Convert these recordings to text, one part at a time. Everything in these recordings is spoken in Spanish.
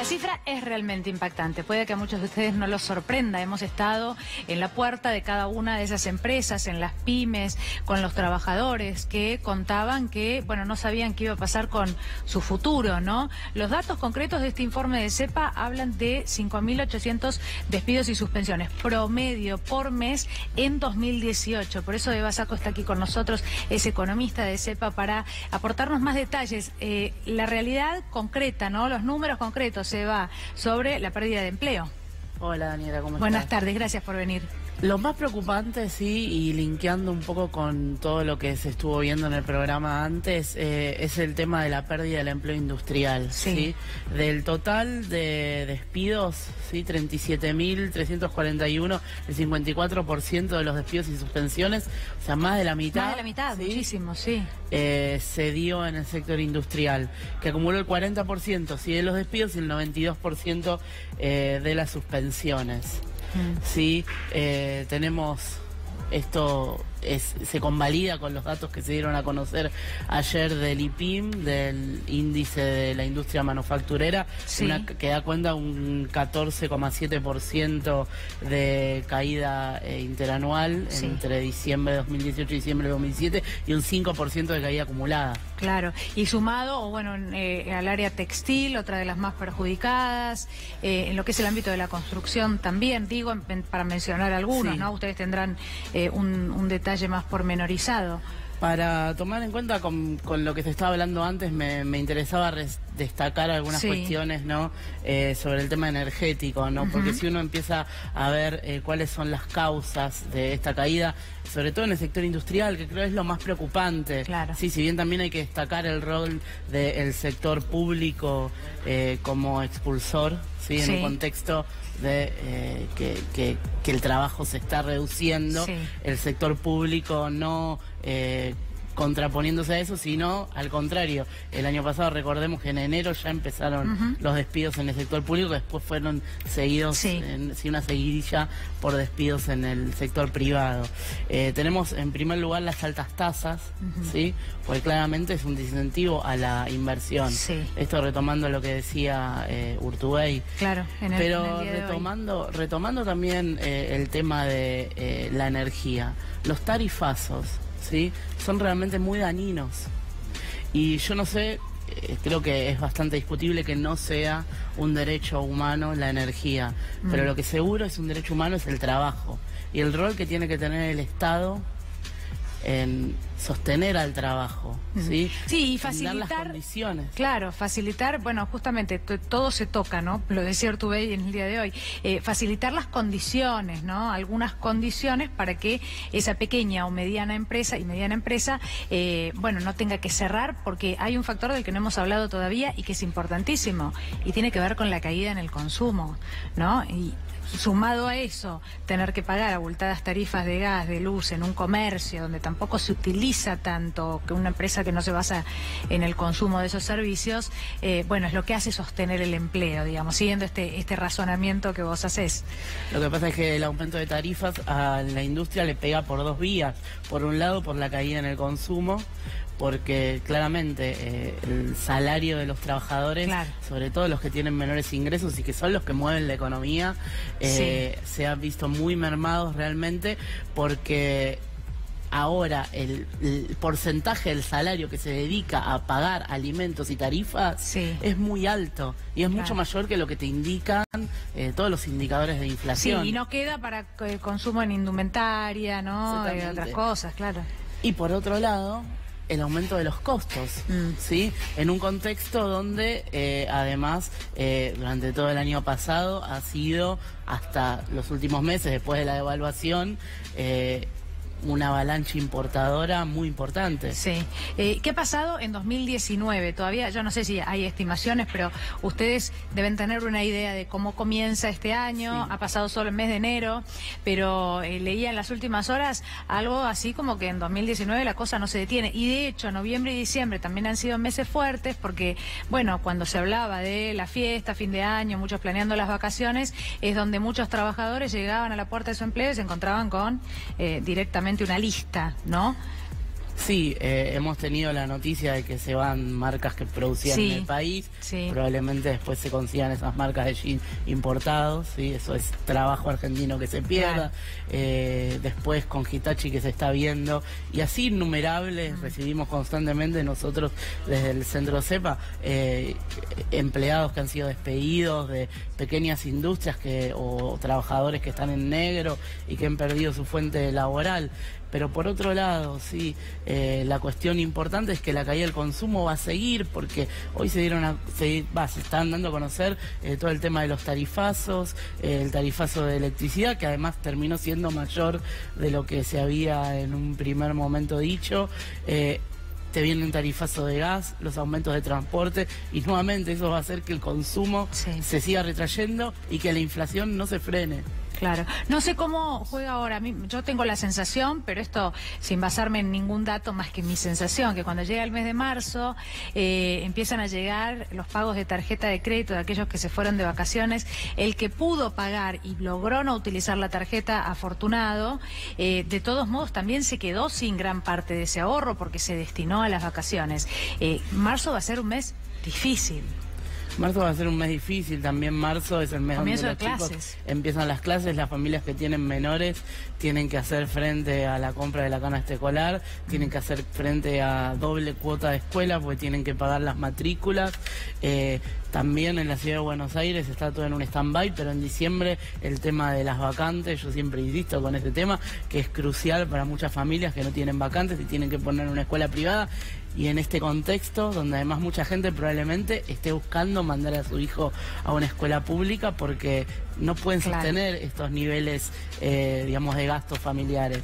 La cifra es realmente impactante. Puede que a muchos de ustedes no los sorprenda. Hemos estado en la puerta de cada una de esas empresas, en las pymes, con los trabajadores que contaban que, bueno, no sabían qué iba a pasar con su futuro, ¿no? Los datos concretos de este informe de CEPA hablan de 5.800 despidos y suspensiones promedio por mes en 2018. Por eso Eva Sacco está aquí con nosotros, es economista de CEPA, para aportarnos más detalles. La realidad concreta, ¿no? Los números concretos, Eva, sobre la pérdida de empleo. Hola Daniela, ¿cómo estás? Buenas tardes, gracias por venir. Lo más preocupante, sí, y linkeando un poco con todo lo que se estuvo viendo en el programa antes, es el tema de la pérdida del empleo industrial. Sí. Del total de despidos, ¿sí? 37.341, el 54% de los despidos y suspensiones, o sea, más de la mitad. Más de la mitad, ¿sí? Muchísimo, sí. Se dio en el sector industrial, que acumuló el 40%, ¿sí? De los despidos y el 92% de las suspensiones. Sí, tenemos esto, se convalida con los datos que se dieron a conocer ayer del IPIM, del índice de la industria manufacturera, sí, que da cuenta de un 14,7% de caída interanual, sí, entre diciembre de 2018 y diciembre de 2017, y un 5% de caída acumulada. Claro, y sumado, o bueno, al área textil, otra de las más perjudicadas, en lo que es el ámbito de la construcción también, digo, para mencionar algunos, sí, ¿no? Ustedes tendrán un detalle más pormenorizado. Para tomar en cuenta con lo que se estaba hablando antes, me interesaba destacar algunas, sí, cuestiones, ¿no? Sobre el tema energético, ¿no? Porque si uno empieza a ver cuáles son las causas de esta caída, sobre todo en el sector industrial, que creo es lo más preocupante. Claro. Sí, si bien también hay que destacar el rol del sector público como expulsor, ¿sí? En, sí, un contexto de que el trabajo se está reduciendo, sí, el sector público no contraponiéndose a eso, sino al contrario. El año pasado, recordemos que en enero ya empezaron los despidos en el sector público, después fueron seguidos, sí, una seguidilla por despidos en el sector privado. Tenemos en primer lugar las altas tasas, ¿sí? Porque claramente es un desincentivo a la inversión. Sí. Esto retomando lo que decía Urtubey. Claro, pero retomando también el tema de la energía, los tarifazos, ¿sí? Son realmente muy dañinos. Y yo no sé, creo que es bastante discutible que no sea un derecho humano la energía, pero lo que seguro es un derecho humano es el trabajo y el rol que tiene que tener el Estado en sostener al trabajo, ¿sí? Sí, y facilitar las condiciones. Claro, facilitar, bueno, justamente todo se toca, ¿no? Lo decía Urtubey en el día de hoy. Facilitar las condiciones, ¿no? Algunas condiciones para que esa pequeña o mediana empresa bueno, no tenga que cerrar, porque hay un factor del que no hemos hablado todavía y que es importantísimo, y tiene que ver con la caída en el consumo, ¿no? Y sumado a eso, tener que pagar abultadas tarifas de gas, de luz en un comercio donde tampoco se utiliza tanto, que una empresa que no se basa en el consumo de esos servicios, bueno, es lo que hace sostener el empleo, digamos, siguiendo este razonamiento que vos hacés. Lo que pasa es que el aumento de tarifas a la industria le pega por dos vías. Por un lado, por la caída en el consumo, porque claramente el salario de los trabajadores, claro, sobre todo los que tienen menores ingresos y que son los que mueven la economía, sí, se han visto muy mermados realmente, porque ahora el porcentaje del salario que se dedica a pagar alimentos y tarifas, sí, es muy alto y es, claro, mucho mayor que lo que te indican todos los indicadores de inflación. Sí, y no queda para consumo en indumentaria, ¿no? Y otras cosas, claro. Y por otro lado, el aumento de los costos, ¿sí? En un contexto donde, además, durante todo el año pasado ha sido, hasta los últimos meses, después de la devaluación, una avalancha importadora muy importante. Sí. ¿Qué ha pasado en 2019? Todavía, yo no sé si hay estimaciones, pero ustedes deben tener una idea de cómo comienza este año. Sí. Ha pasado solo el mes de enero, pero leía en las últimas horas algo así como que en 2019 la cosa no se detiene. Y de hecho, noviembre y diciembre también han sido meses fuertes porque, bueno, cuando se hablaba de la fiesta, fin de año, muchos planeando las vacaciones, es donde muchos trabajadores llegaban a la puerta de su empleo y se encontraban con directamente una lista, ¿no? Sí, hemos tenido la noticia de que se van marcas que producían en el país, probablemente después se consigan esas marcas de jeans importados, ¿sí? Eso es trabajo argentino que se pierda, después con Hitachi que se está viendo, y así innumerables recibimos constantemente nosotros desde el Centro CEPA, empleados que han sido despedidos de pequeñas industrias o trabajadores que están en negro y que han perdido su fuente laboral. Pero por otro lado, sí, la cuestión importante es que la caída del consumo va a seguir, porque hoy se están dando a conocer todo el tema de los tarifazos, el tarifazo de electricidad, que además terminó siendo mayor de lo que se había en un primer momento dicho. Te viene un tarifazo de gas, los aumentos de transporte, y nuevamente eso va a hacer que el consumo se siga retrayendo y que la inflación no se frene. Claro. No sé cómo juega ahora. Yo tengo la sensación, pero esto sin basarme en ningún dato más que mi sensación, que cuando llega el mes de marzo empiezan a llegar los pagos de tarjeta de crédito de aquellos que se fueron de vacaciones. El que pudo pagar y logró no utilizar la tarjeta, afortunado, de todos modos también se quedó sin gran parte de ese ahorro porque se destinó a las vacaciones. Marzo va a ser un mes difícil. Marzo va a ser un mes difícil, también marzo es el mes donde los chicos empiezan las clases, las familias que tienen menores tienen que hacer frente a la compra de la canasta escolar, tienen que hacer frente a doble cuota de escuela porque tienen que pagar las matrículas. También en la ciudad de Buenos Aires está todo en un stand-by, pero en diciembre el tema de las vacantes, yo siempre insisto con este tema, que es crucial para muchas familias que no tienen vacantes y tienen que poner una escuela privada. Y en este contexto, donde además mucha gente probablemente esté buscando mandar a su hijo a una escuela pública porque no pueden sostener estos niveles, digamos, de gastos familiares.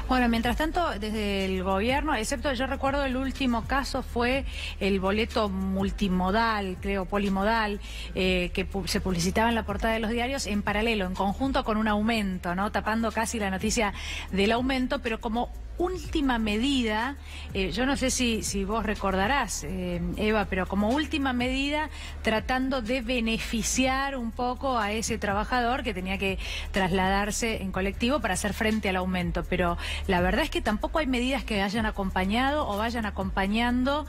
Bueno, mientras tanto, desde el gobierno, excepto yo recuerdo el último caso fue el boleto multimodal, creo, polimodal, que se publicitaba en la portada de los diarios en paralelo, en conjunto con un aumento, ¿no? Tapando casi la noticia del aumento, pero como última medida, yo no sé si vos recordarás, Eva, pero como última medida tratando de beneficiar un poco a ese trabajador que tenía que trasladarse en colectivo para hacer frente al aumento. Pero la verdad es que tampoco hay medidas que hayan acompañado o vayan acompañando,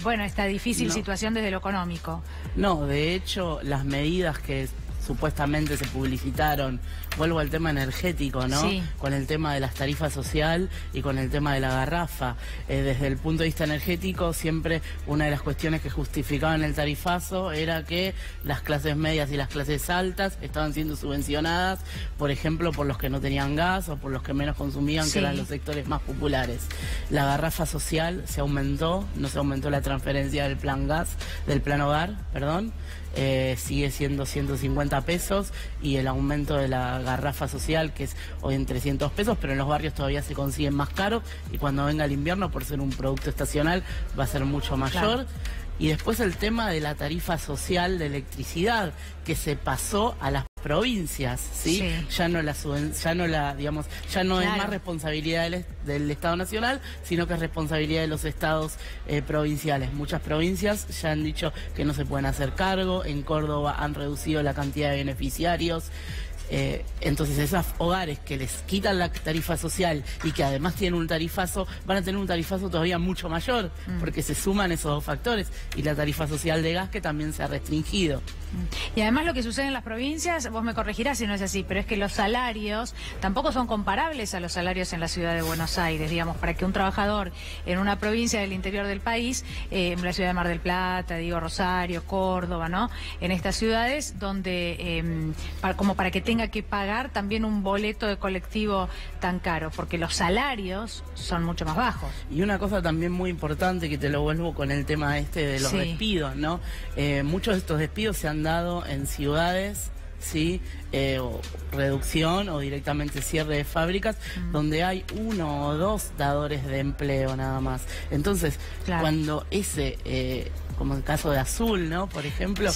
bueno, esta difícil situación desde lo económico. No, de hecho, las medidas que supuestamente se publicitaron, vuelvo al tema energético, ¿no? Sí. Con el tema de las tarifas social y con el tema de la garrafa. Desde el punto de vista energético, siempre una de las cuestiones que justificaban el tarifazo era que las clases medias y las clases altas estaban siendo subvencionadas, por ejemplo, por los que no tenían gas o por los que menos consumían, que eran los sectores más populares. La garrafa social se aumentó, no se aumentó la transferencia del plan gas, del plan hogar, perdón. Sigue siendo 150 pesos y el aumento de la garrafa social, que es hoy en 300 pesos, pero en los barrios todavía se consiguen más caros y cuando venga el invierno, por ser un producto estacional, va a ser mucho mayor. Claro. Y después el tema de la tarifa social de electricidad, que se pasó a las provincias, ¿sí? Ya no es más responsabilidad del Estado Nacional, sino que es responsabilidad de los estados provinciales. Muchas provincias ya han dicho que no se pueden hacer cargo, en Córdoba han reducido la cantidad de beneficiarios. Entonces esos hogares que les quitan la tarifa social y que además tienen un tarifazo, van a tener un tarifazo todavía mucho mayor, porque se suman esos dos factores, y la tarifa social de gas que también se ha restringido. Y además lo que sucede en las provincias, vos me corregirás si no es así, pero es que los salarios tampoco son comparables a los salarios en la ciudad de Buenos Aires, digamos, para que un trabajador en una provincia del interior del país, en la ciudad de Mar del Plata, digo, Rosario, Córdoba, ¿no? En estas ciudades donde, como para que tenga que pagar también un boleto de colectivo tan caro, porque los salarios son mucho más bajos. Y una cosa también muy importante, que te lo vuelvo con el tema de los despidos, ¿no? Muchos de estos despidos se han dado en ciudades, ¿sí? O reducción o directamente cierre de fábricas, donde hay 1 o 2 dadores de empleo nada más. Entonces, cuando como el caso de Azul, ¿no? Por ejemplo,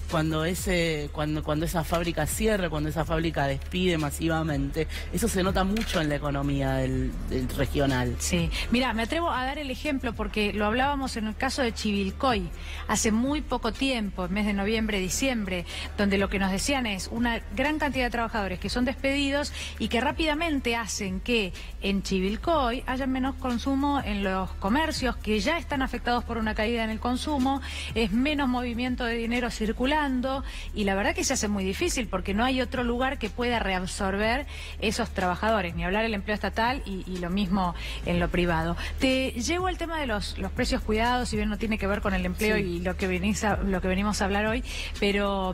cuando esa fábrica cierra, cuando esa fábrica despide masivamente, eso se nota mucho en la economía del regional. Sí, mira, me atrevo a dar el ejemplo porque lo hablábamos en el caso de Chivilcoy hace muy poco tiempo, en mes de noviembre, diciembre, donde lo que nos decían es una gran cantidad de trabajadores que son despedidos y que rápidamente hacen que en Chivilcoy haya menos consumo en los comercios que ya están afectados por una caída en el consumo, es menos movimiento de dinero circulando y la verdad que se hace muy difícil porque no hay otro lugar que pueda reabsorber esos trabajadores, ni hablar el empleo estatal y lo mismo en lo privado. Te llevo al tema de los precios cuidados, si bien no tiene que ver con el empleo sí. y lo que venimos a hablar hoy, pero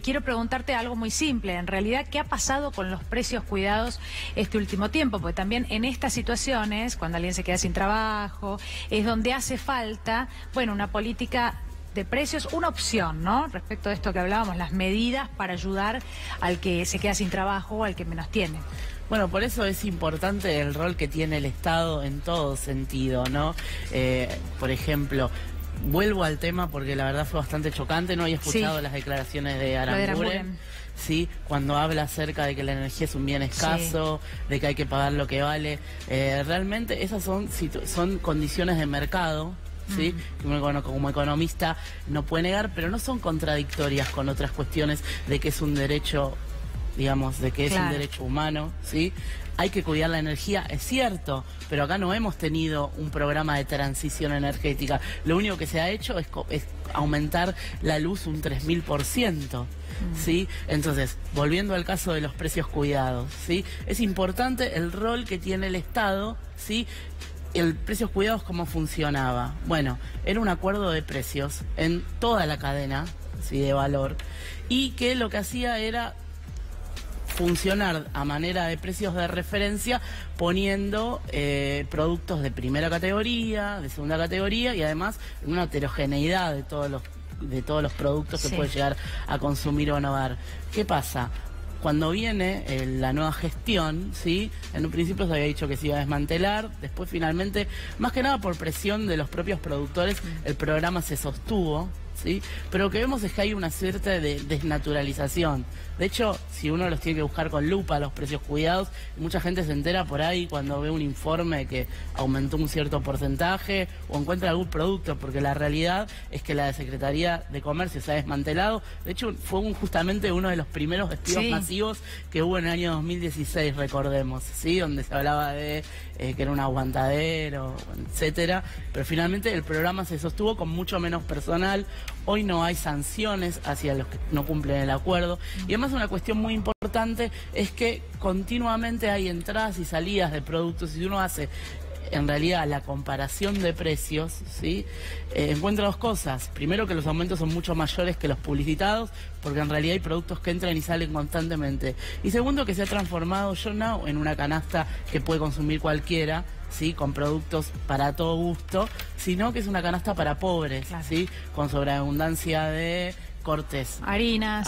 quiero preguntarte algo muy simple. En realidad, ¿qué ha pasado con los precios cuidados este último tiempo? Porque también en estas situaciones, cuando alguien se queda sin trabajo, es donde hace falta, bueno, una política de precios, una opción, ¿no? Respecto a esto que hablábamos, las medidas para ayudar al que se queda sin trabajo o al que menos tiene. Bueno, por eso es importante el rol que tiene el Estado en todo sentido, ¿no? Por ejemplo, vuelvo al tema porque la verdad fue bastante chocante, no había escuchado las declaraciones de Aranguren. Sí, cuando habla acerca de que la energía es un bien escaso, de que hay que pagar lo que vale. Realmente esas son condiciones de mercado, ¿sí? Que uno como economista no puede negar, pero no son contradictorias con otras cuestiones de que es un derecho, digamos, de que es un derecho humano, ¿sí? Hay que cuidar la energía, es cierto, pero acá no hemos tenido un programa de transición energética. Lo único que se ha hecho es aumentar la luz un 3000%, ¿sí? Entonces, volviendo al caso de los precios cuidados, ¿sí? Es importante el rol que tiene el Estado, ¿sí? El precios cuidados, ¿cómo funcionaba? Bueno, era un acuerdo de precios en toda la cadena, ¿sí? De valor, y que lo que hacía era funcionar a manera de precios de referencia poniendo productos de primera categoría, de segunda categoría y además una heterogeneidad de todos los productos que puede llegar a consumir un hogar. ¿Qué pasa? Cuando viene la nueva gestión, ¿sí? En un principio se había dicho que se iba a desmantelar, después finalmente, más que nada por presión de los propios productores, el programa se sostuvo, ¿sí? Pero lo que vemos es que hay una cierta desnaturalización. De hecho, si uno los tiene que buscar con lupa, los precios cuidados, mucha gente se entera por ahí cuando ve un informe que aumentó un cierto porcentaje o encuentra algún producto, porque la realidad es que la Secretaría de Comercio se ha desmantelado. De hecho, fue justamente uno de los primeros despidos masivos que hubo en el año 2016, recordemos, ¿sí? Donde se hablaba de que era un aguantadero, etcétera. Pero finalmente el programa se sostuvo con mucho menos personal. Hoy no hay sanciones hacia los que no cumplen el acuerdo. Y además una cuestión muy importante es que continuamente hay entradas y salidas de productos. Si uno hace en realidad la comparación de precios, ¿sí? Encuentra dos cosas. Primero, que los aumentos son mucho mayores que los publicitados, porque en realidad hay productos que entran y salen constantemente. Y segundo, que se ha transformado YouNow en una canasta que puede consumir cualquiera, ¿sí? Con productos para todo gusto, sino que es una canasta para pobres, ¿sí? Con sobreabundancia de cortes. Harinas,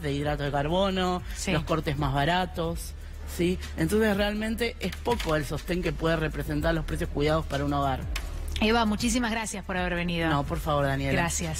de hidrato de carbono, los cortes más baratos, ¿sí? Entonces realmente es poco el sostén que puede representar los precios cuidados para un hogar. Eva, muchísimas gracias por haber venido. No, por favor, Daniela. Gracias.